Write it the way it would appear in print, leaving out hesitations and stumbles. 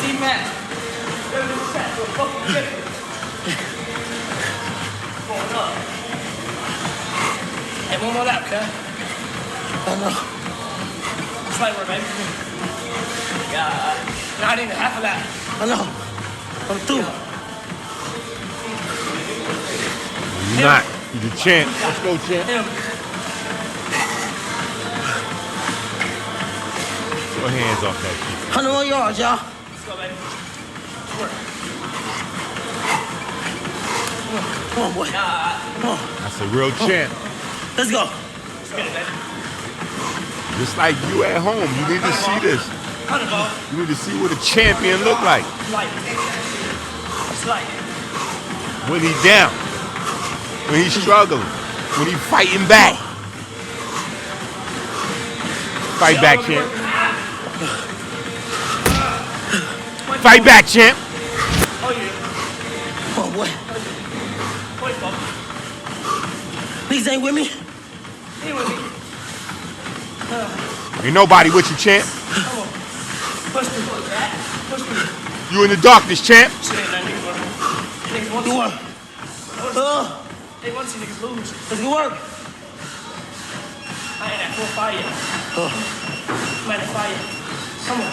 See, Matt. Fucking different. Going up. Hey, one more lap, cuz. I know. Slight work, baby. Yeah. Not even half a lap. I know. I'm through. You're not. You're the champ. Let's go, champ. Get your hands off that shit. 100 more yards, y'all. Let's go, baby. Work. Come on, boy. Come on. That's a real champ. Let's go. Let's get it, baby. Just like you at home, you need to see this. 100 ball. You need to see what a champion look like. Slight. Slight. When he's down, when he's struggling, when he's fighting back. Fight back, champ. Fight back, champ. Oh, yeah. Come on, boy. Please ain't with me. Ain't with me. Ain't nobody with you, champ. Come on. Push me. Push me. You in the darkness, champ. Shit ain't that nigga, bro. Niggas want to work. They want to see niggas lose. Let's go work. I ain't at full fire yet. I'm at the fire. Come on.